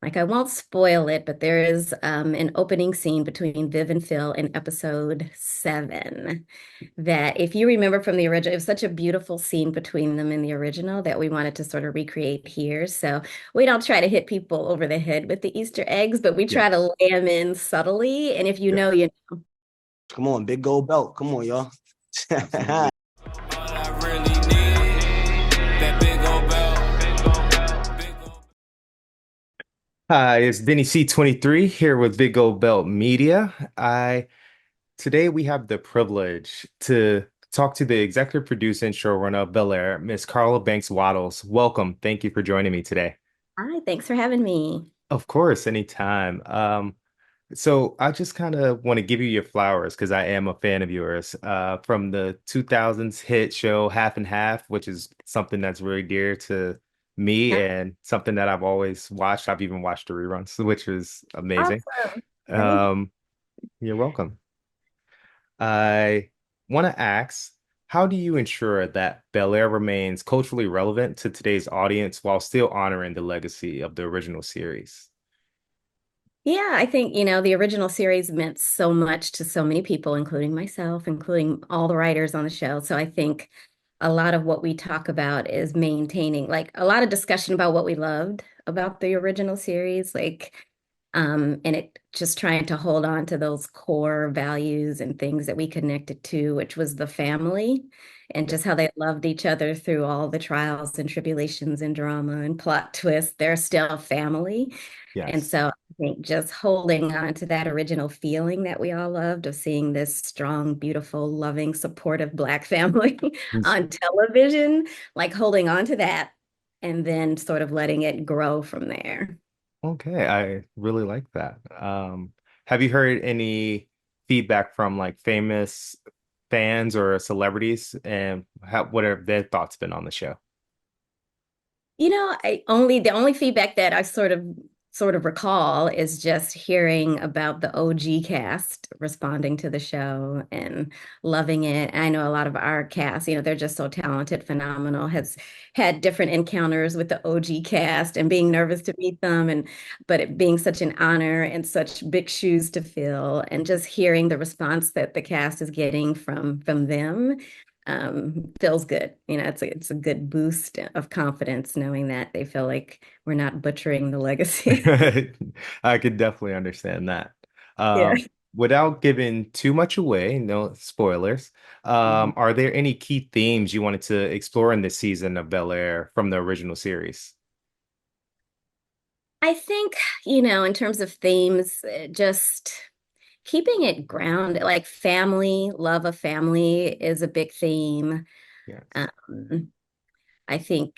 Like, I won't spoil it, but there is an opening scene between Viv and Phil in episode 7 that, if you remember from the original, it was such a beautiful scene between them in the original that we wanted to sort of recreate here. So we don't try to hit people over the head with the Easter eggs, but we Yeah. try to lay them in subtly. And if you Yeah. know, you Come on, big gold belt. Come on, y'all. absolutely. I really need that big old belt. Hi, it's Denny C23 here with Big Old Belt Media. I Today we have the privilege to talk to the executive producer and showrunner of Bel-air, Miss Carla Banks Waddles. Welcome. Thank you for joining me today. Hi, thanks for having me. Of course, anytime. So I just kind of want to give you your flowers because I am a fan of yours. From the 2000s hit show Half and Half, which is something that's very dear to me and something that I've always watched. I've even watched the reruns, which is amazing. Awesome. Thank Um, you're welcome. I want to ask, how do you ensure that Bel-Air remains culturally relevant to today's audience while still honoring the legacy of the original series? Yeah, I think, the original series meant so much to so many people, including myself, including all the writers on the show. So I think a lot of what we talk about is maintaining, like, a lot of discussion about what we loved about the original series, and it just trying to hold on to those core values and things that we connected to, which was the family and Yeah. just how they loved each other through all the trials and tribulations and drama and plot twists. They're still family. And Yes. so I think just holding on to that original feeling that we all loved of seeing this strong, beautiful, loving, supportive Black family on television, like holding on to that and then sort of letting it grow from there. Okay, I really like that. Have you heard any feedback from like famous fans or celebrities, and what have their thoughts been on the show? The only feedback that I sort of recall is just hearing about the OG cast responding to the show and loving it. I know a lot of our cast, they're just so talented, phenomenal, has had different encounters with the OG cast and being nervous to meet them, and but it being such an honor and such big shoes to fill, and just hearing the response that the cast is getting from them feels good. It's a good boost of confidence knowing that they feel like we're not butchering the legacy. I could definitely understand that. Yeah. Without giving too much away, no spoilers, Mhm. are there any key themes you wanted to explore in this season of Bel-Air from the original series? I think, in terms of themes, just keeping it grounded, like family, love of family is a big theme. Yes. Um, I think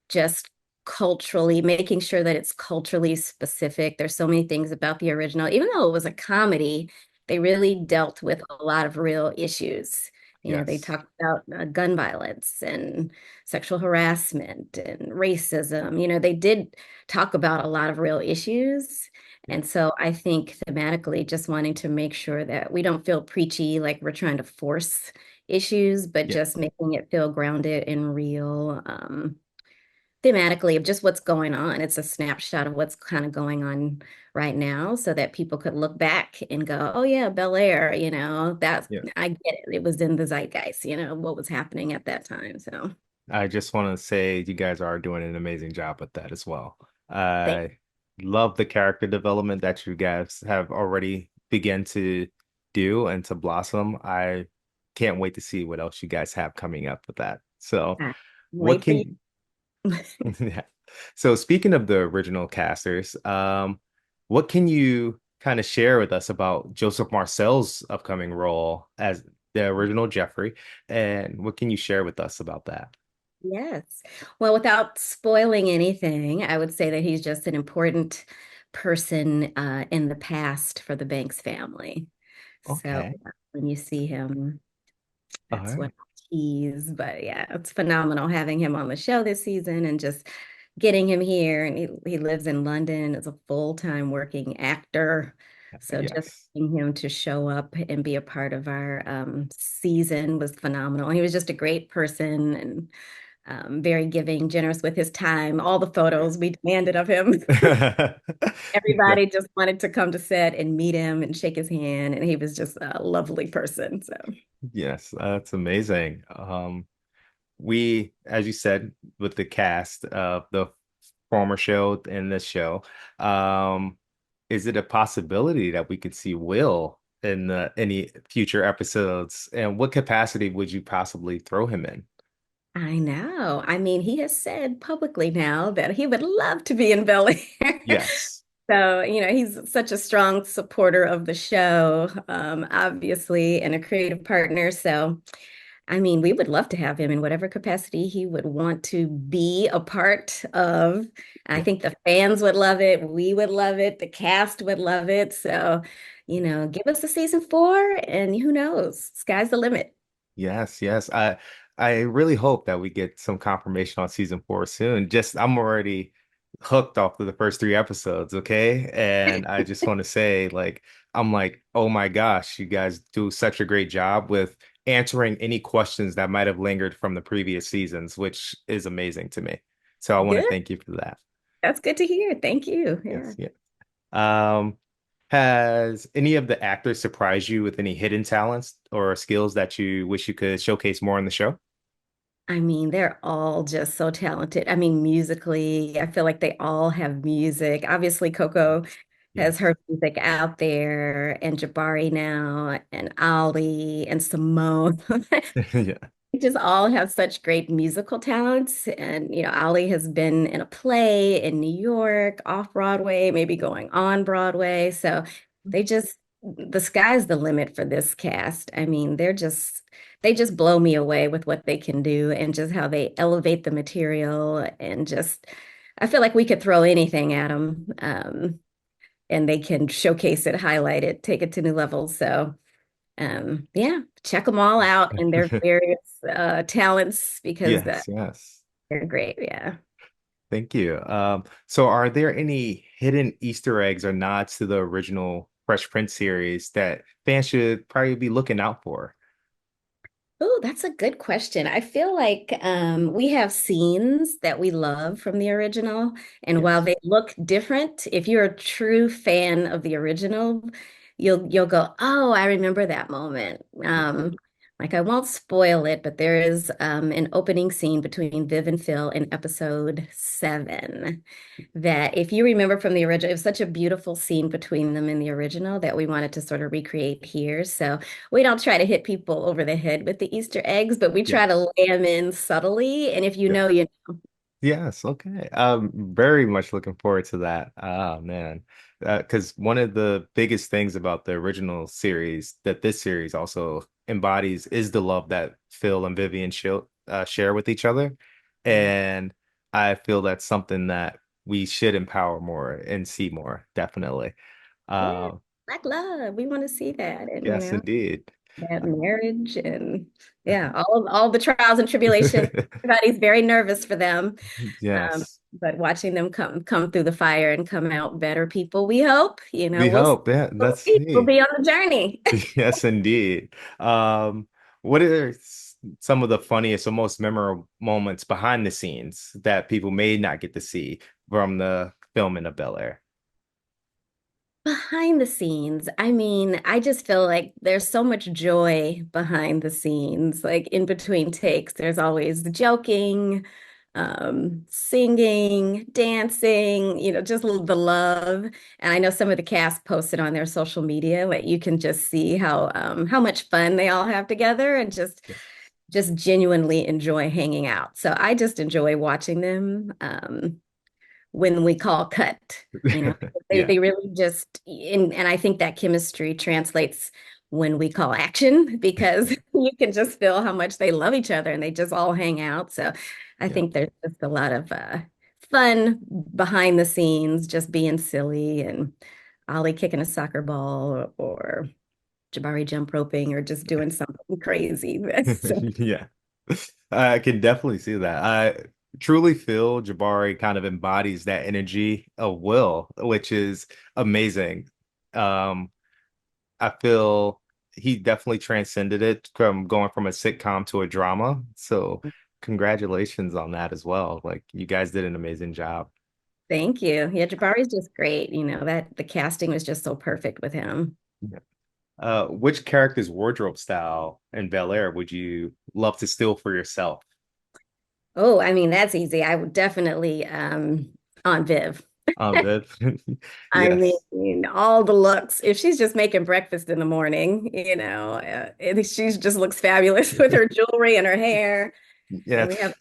just culturally, making sure that it's culturally specific. There's so many things about the original, even though it was a comedy, they really dealt with a lot of real issues. They Yes. talked about gun violence and sexual harassment and racism. They did talk about a lot of real issues. Yeah. And so I think thematically, just wanting to make sure that we don't feel preachy, like we're trying to force issues, but Yeah. just making it feel grounded and real. Thematically of just what's going on. It's a snapshot of what's kind of going on right now so that people could look back and go, oh yeah, Bel-Air, that's Yeah. I get it. It was in the zeitgeist, what was happening at that time. So I just want to say you guys are doing an amazing job with that as well. thank I love the character development that you guys have already begun to do and to blossom. I can't wait to see what else you guys have coming up with that. So, you. what Wait for you. can yeah. So speaking of the original casters, what can you kind of share with us about Joseph Marcel's upcoming role as the original Geoffrey, and what can you share with us about that? Yes. Well, without spoiling anything, I would say that he's just an important person in the past for the Banks family. So Okay. when you see him, All that's what right. I'll tease. But yeah, it's phenomenal having him on the show this season and just getting him here. And he lives in London as a full-time working actor. So just Yes. getting him to show up and be a part of our season was phenomenal. He was just a great person and very giving, generous with his time. All the photos we demanded of him. Yeah. Everybody just wanted to come to set and meet him and shake his hand, and he was just a lovely person. So, Yes, that's amazing. We, as you said, with the cast of the former show and this show, um, is it a possibility that we could see Will in any future episodes? And what capacity would you possibly throw him in? I know. I mean, he has said publicly now that he would love to be in Bel-Air. Yes. So, he's such a strong supporter of the show, obviously, and a creative partner. So, I mean, we would love to have him in whatever capacity he would want to be a part of. I Yeah. think the fans would love it. We would love it. The cast would love it. So, give us a season 4, and who knows? Sky's the limit. Yes, yes. I really hope that we get some confirmation on season 4 soon. Just I'm already hooked off of the first 3 episodes, okay? And I just want to say, like, I'm like, oh my gosh, you guys do such a great job with answering any questions that might have lingered from the previous seasons, which is amazing to me. So I want to Good. thank you for that. That's good to hear. Thank you. Yeah. Yes, yeah. Um, has any of the actors surprised you with any hidden talents or skills that you wish you could showcase more in the show? I mean, they're all just so talented. I mean, musically, I feel like they all have music. Obviously, Coco has Yes. her music out there, and Jabari now, and Ali, and Simone. Yeah. They just all have such great musical talents. And, Ali has been in a play in New York, off Broadway, maybe going on Broadway. So the sky's the limit for this cast. I mean, they just blow me away with what they can do and just how they elevate the material. And just, I feel like we could throw anything at them, and they can showcase it, highlight it, take it to new levels. So, yeah, check them all out in their various talents because Yes, yes. they're great. Yeah. Thank you. So are there any hidden Easter eggs or nods to the original Fresh Prince series that fans should probably be looking out for? Oh, that's a good question. I feel like we have scenes that we love from the original, and while Yes. they look different, if you're a true fan of the original, you'll go, "Oh, I remember that moment." Like I won't spoil it, but there is an opening scene between Viv and Phil in episode 7 that if you remember from the original, it was such a beautiful scene between them in the original that we wanted to sort of recreate here. So we don't try to hit people over the head with the Easter eggs, but we try to Yes. lay them in subtly. And if you Yeah. know, you know. Yes, okay. I'm very much looking forward to that. Oh man. Because one of the biggest things about the original series that this series also embodies is the love that Phil and Vivian share with each other. Yeah. And I feel that's something that we should empower more and see more, definitely. Yeah. Uh, Black love. We want to see that. And, yes, indeed. that marriage and yeah, all the trials and tribulations. Everybody's very nervous for them. Um, Yes. but watching them come through the fire and come out better people, we hope, We we'll hope. Yeah, we'll let's see. We'll see. be on the journey. Yes, indeed. What are some of the funniest or most memorable moments behind the scenes that people may not get to see from the filming of Bel-Air? Behind the scenes, I mean, I just feel like there's so much joy behind the scenes. Like in between takes, there's always the joking, singing, dancing, just the love. And I know some of the cast posted on their social media, like you can just see how much fun they all have together and Yeah. just genuinely enjoy hanging out. So I just enjoy watching them. When we call cut, they Yeah. they really just and I think that chemistry translates when we call action because you can just feel how much they love each other and they just all hang out. So I Yeah. think there's just a lot of fun behind the scenes, just being silly and Ollie kicking a soccer ball or Jabari jump roping or just doing something crazy. So, Yeah. I can definitely see that. I truly feel Jabari kind of embodies that energy of Will, which is amazing. Um, I feel he definitely transcended it from going from a sitcom to a drama. So congratulations on that as well. Like you guys did an amazing job. Thank you. Yeah, Jabari's just great. That the casting was just so perfect with him. Yeah. Which character's wardrobe style in Bel-Air would you love to steal for yourself? Oh, I mean, that's easy. I would definitely on Viv. Viv? I Yes. mean, all the looks. If she's just making breakfast in the morning, and she just looks fabulous with her jewelry and her hair. And Yes. we have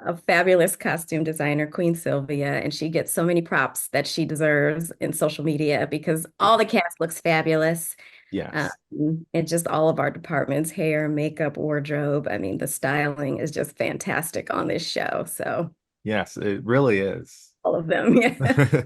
a fabulous costume designer, Queen Sylvia, and she gets so many props that she deserves in social media because all the cast looks fabulous. Yes. And just all of our departments, hair, makeup, wardrobe. I mean, the styling is just fantastic on this show. So Yes, it really is. all of them, yeah.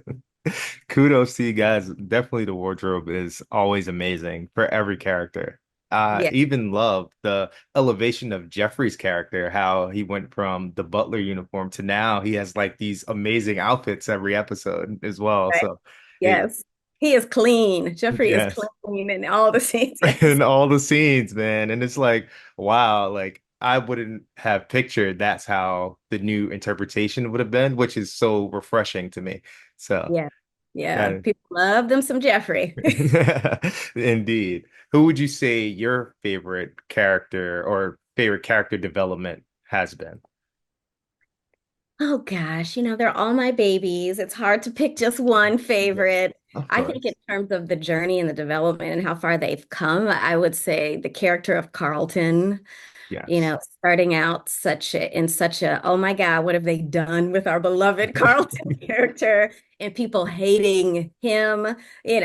Kudos to you guys. Definitely the wardrobe is always amazing for every character. I Yeah, even love the elevation of Geoffrey's character, how he went from the butler uniform to now he has like these amazing outfits every episode as well. right. So it, Yes. He is clean. Jeffrey is yes. clean in all the scenes. Yes. And all the scenes, man. And it's like, wow, like I wouldn't have pictured that's how the new interpretation would have been, which is so refreshing to me. So Yeah. Yeah. that People love them some Jeffrey. indeed. Who would you say your favorite character or favorite character development has been? Oh gosh, they're all my babies. It's hard to pick just one Yes, favorite. of I think in course. terms of the journey and the development and how far they've come, I would say the character of Carlton, Yes. starting out in such a, oh my God, what have they done with our beloved Carlton character and people hating him? He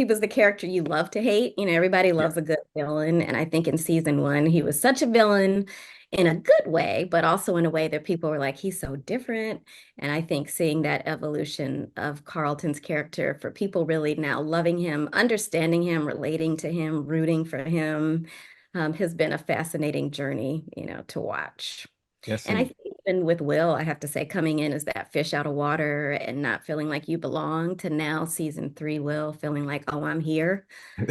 was the character you love to hate. Everybody Yeah. loves a good villain. And I think in season one, he was such a villain in a good way, but also in a way that people were like, he's so different. And I think seeing that evolution of Carlton's character for people really now loving him, understanding him, relating to him, rooting for him, has been a fascinating journey, to watch. Yes, And I and think even with Will, I have to say, coming in as that fish out of water and not feeling like you belong to now season three, Will feeling like, oh, I'm here.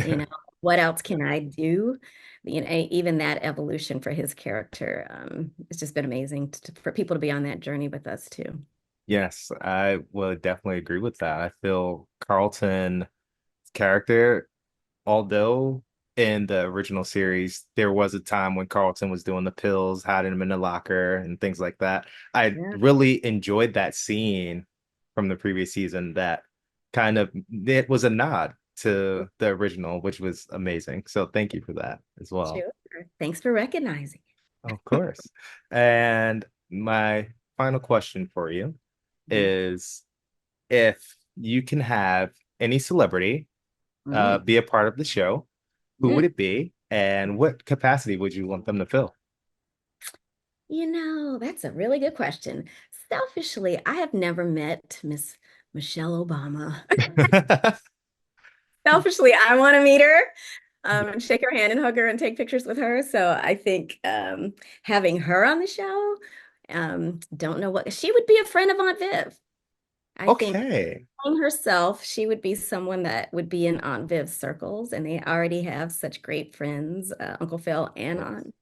You know, what else can I do? Even that evolution for his character, it's just been amazing for people to be on that journey with us too. yes, I would definitely agree with that. I feel Carlton's character, although in the original series, there was a time when Carlton was doing the pills, hiding them in the locker and things like that. I Yeah, really enjoyed that scene from the previous season that kind of it was a nod to the original, which was amazing. So thank you for that as well. sure. Thanks for recognizing. Of course. And my final question for you is if you can have any celebrity Mm. be a part of the show, who would Mm. it be, and what capacity would you want them to fill? That's a really good question. Selfishly, I have never met Miss Michelle Obama. Selfishly, I want to meet her, and shake her hand and hug her and take pictures with her. So I think having her on the show, don't know what she would be a friend of Aunt Viv. I think Okay. knowing herself, she would be someone that would be in Aunt Viv's circles, and they already have such great friends, Uncle Phil and Yes. Aunt.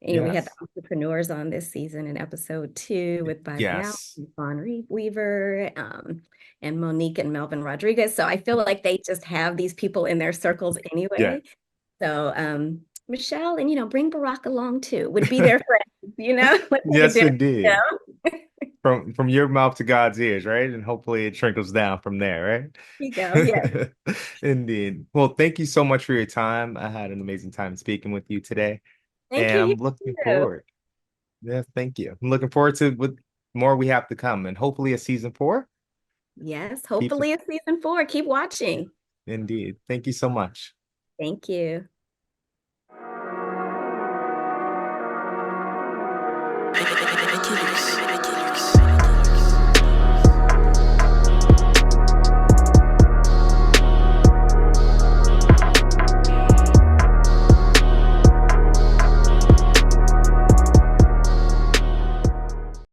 We had the Yes. entrepreneurs on this season in episode two with Bud Gal, Yes. and Fawn Weaver, and Monique and Melvin Rodriguez. So I feel like they just have these people in their circles Yeah. anyway. So Michelle and bring Barack along too. Would be their friends, like take a Yes, dinner. indeed. Yeah, From your mouth to God's ears, right? And hopefully it trickles down from there, you go. Yeah. right? Indeed. Well, thank you so much for your time. I had an amazing time speaking with you today, Thank and you. I'm looking You too. forward. Yeah, thank you. I'm looking forward to what more we have to come, and hopefully a season four. Yes. Keep Hopefully it's season four. Keep watching. indeed. Thank you so much. Thank you. I